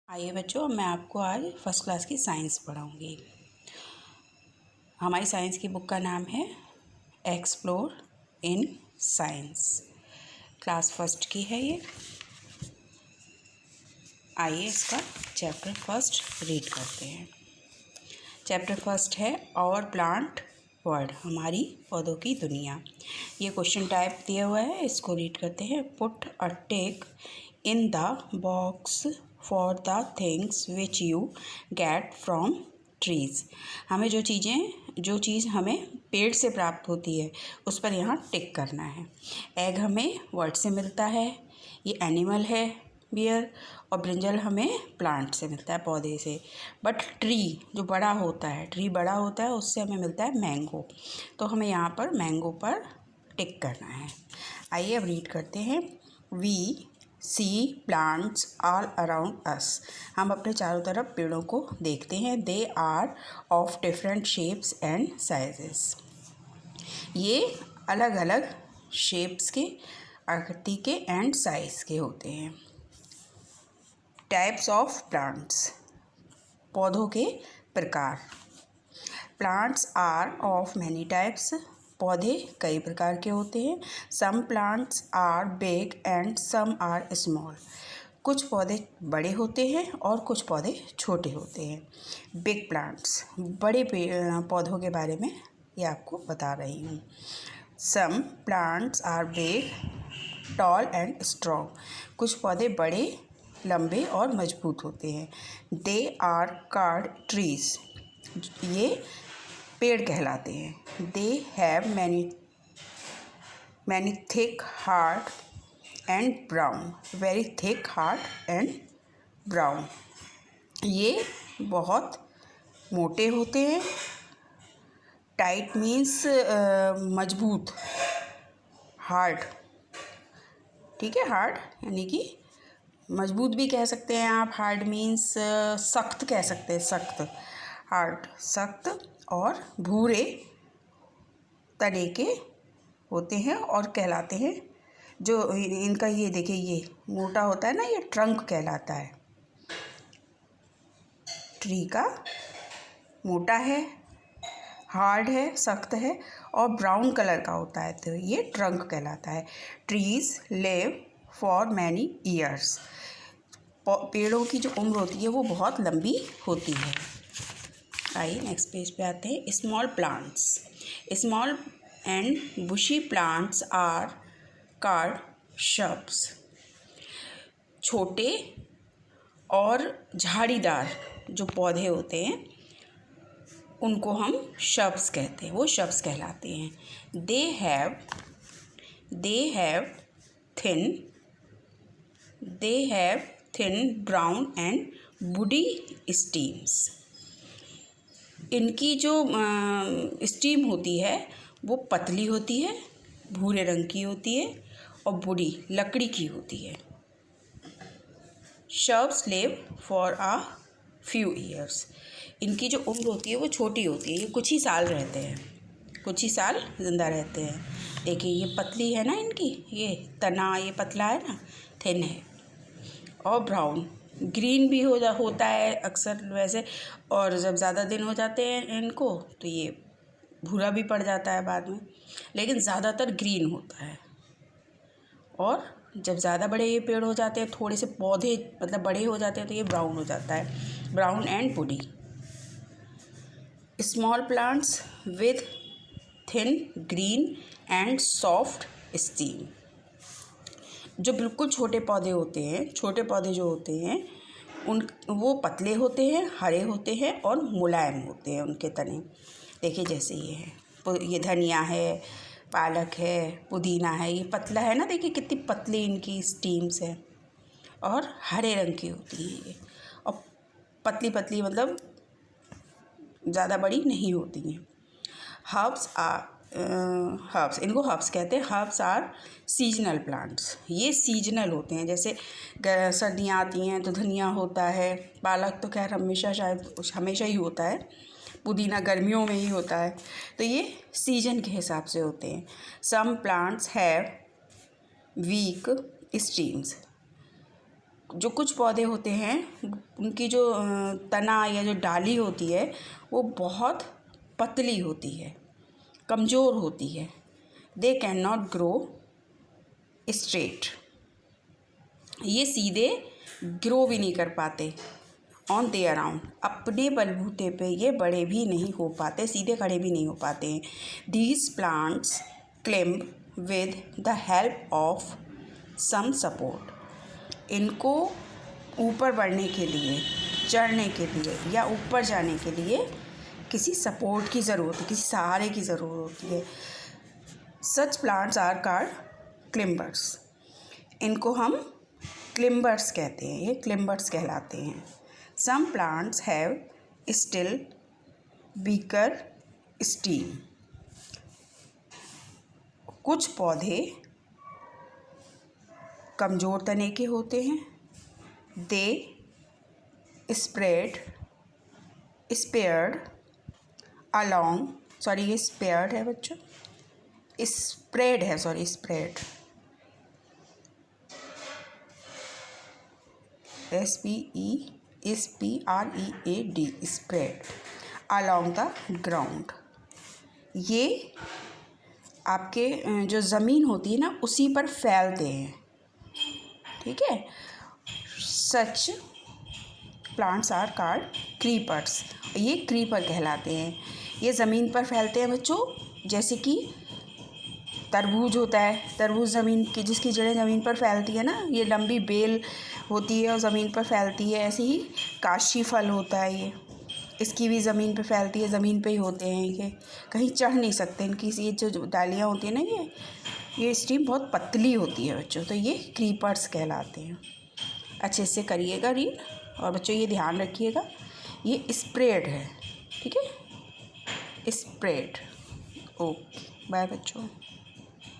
आइए बच्चों, मैं आपको आज फर्स्ट क्लास की साइंस पढ़ाऊँगी। हमारी साइंस की बुक का नाम है explore in science. Class first की है ये। आइए इसका चैप्टर फर्स्ट रीड करते हैं। चैप्टर फर्स्ट है आवर प्लांट वर्ल्ड, हमारी पौधों की दुनिया। ये क्वेश्चन टाइप दिया हुआ है, इसको रीड करते हैं। Put a tick in the box for the things which you get from trees. हमें जो चीज़ हमें पेड़ से प्राप्त होती है उस पर यहाँ टिक करना है। एग हमें वर्ड से मिलता है, ये एनिमल है बियर, और ब्रिंजल हमें प्लांट से मिलता है, पौधे से। बट ट्री जो बड़ा होता है उससे हमें मिलता है मैंगो। तो हमें यहाँ पर मैंगो पर टिक करना है। आइए अब रीड करते हैं। We see plants all around us. हम अपने चारों तरफ पेड़ों को देखते हैं। They are of different shapes and sizes. ये अलग अलग शेप्स के, आकृति के एंड साइज के होते हैं। टाइप्स ऑफ प्लांट्स, पौधों के प्रकार। Plants are of many types, पौधे कई प्रकार के होते हैं। Some plants are big and some are small. कुछ पौधे बड़े होते हैं और कुछ पौधे छोटे होते हैं। बिग प्लांट्स, बड़े पौधों के बारे में ये आपको बता रही हूँ। Some plants are big, tall and strong. कुछ पौधे बड़े, लंबे और मजबूत होते हैं। दे आर कॉल्ड ट्रीज, ये पेड़ कहलाते हैं। They have many thick hard and brown, very thick hard and brown. ये बहुत मोटे होते हैं। टाइट मीन्स मजबूत, हार्ड, ठीक है, हार्ड यानी कि मजबूत भी कह सकते हैं आप। हार्ड मीन्स सख्त कह सकते हैं, सख्त, हार्ड सख्त। और भूरे तने के होते हैं और कहलाते हैं। जो इनका ये देखिए, ये मोटा होता है ना, ये ट्रंक कहलाता है। ट्री का मोटा है, हार्ड है, सख्त है और ब्राउन कलर का होता है, तो ये ट्रंक कहलाता है। Trees live for many years. पेड़ों की जो उम्र होती है वो बहुत लंबी होती है। आइए नेक्स्ट पेज पे आते हैं। Small plants, small and bushy plants are called shrubs. छोटे और झाड़ीदार जो पौधे होते हैं उनको हम श्रब्स कहते हैं, वो श्रब्स कहलाते हैं। They have thin brown and woody stems. इनकी जो स्टीम होती है वो पतली होती है, भूरे रंग की होती है और वुडी लकड़ी की होती है। Shrubs live for a few years. इनकी जो उम्र होती है वो छोटी होती है, ये कुछ ही साल रहते हैं, कुछ ही साल ज़िंदा रहते हैं। देखिए ये पतली है ना, इनकी ये तना, ये पतला है ना, थिन है। और ब्राउन, ग्रीन भी होता है अक्सर वैसे, और जब ज़्यादा दिन हो जाते हैं इनको तो ये भूरा भी पड़ जाता है बाद में, लेकिन ज़्यादातर ग्रीन होता है। और जब ज़्यादा बड़े ये पेड़ हो जाते हैं, थोड़े से पौधे मतलब बड़े हो जाते हैं, तो ये ब्राउन हो जाता है, brown and woody. Small plants with thin green and soft steam. जो बिल्कुल छोटे पौधे होते हैं, छोटे पौधे जो होते हैं वो पतले होते हैं, हरे होते हैं और मुलायम होते हैं उनके तने। देखिए जैसे ये है, ये धनिया है, पालक है, पुदीना है, ये पतला है ना, देखिए कितनी पतली इनकी स्टीम्स है और हरे रंग की होती हैं ये, और पतली पतली मतलब ज़्यादा बड़ी नहीं होती हैं। हर्ब्स, इनको हर्ब्स कहते हैं। हर्ब्स आर सीजनल प्लांट्स, ये सीजनल होते हैं। जैसे सर्दियाँ आती हैं तो धनिया होता है, पालक तो खैर हमेशा ही होता है, पुदीना गर्मियों में ही होता है, तो ये सीजन के हिसाब से होते हैं। Some plants have weak stems, जो कुछ पौधे होते हैं उनकी जो तना या जो डाली होती है वो बहुत पतली होती है, कमज़ोर होती है। They can not grow straight, ये सीधे ग्रो भी नहीं कर पाते। ऑन देयर ओन, अपने बलबूते पे ये बड़े भी नहीं हो पाते, सीधे खड़े भी नहीं हो पाते हैं। These plants climb with the help of some support, इनको ऊपर बढ़ने के लिए, चढ़ने के लिए या ऊपर जाने के लिए किसी सपोर्ट की ज़रूरत है, किसी सहारे की ज़रूरत होती है। Such plants are called climbers, इनको हम क्लिम्बर्स कहते हैं, ये क्लिम्बर्स कहलाते हैं। Some plants have still weaker stem, कुछ पौधे कमज़ोर तने के होते हैं। दे स्पेयर्ड अलोंग, सॉरी ये स्पेयर्ड है बच्चों, स्प्रेड है, sorry spread, SPREAD, spread along the ground, ये आपके जो ज़मीन होती है ना उसी पर फैलते हैं, ठीक है। Such plants are called creepers, ये क्रीपर कहलाते हैं। ये ज़मीन पर फैलते हैं बच्चों, जैसे कि तरबूज होता है, तरबूज ज़मीन की, जिसकी जड़ें ज़मीन पर फैलती है ना, ये लंबी बेल होती है और ज़मीन पर फैलती है। ऐसे ही काशी फल होता है, ये इसकी भी ज़मीन पे फैलती है, ज़मीन पे ही होते हैं ये, कहीं चढ़ नहीं सकते। इनकी ये जो डालियाँ होती हैं ना, ये स्टीम बहुत पतली होती है बच्चों, तो ये क्रीपर्स कहलाते हैं। अच्छे से करिएगा रीड, और बच्चों ये ध्यान रखिएगा ये स्प्रेड है, ठीक है, स्प्रेड। ओके, बाय बच्चों।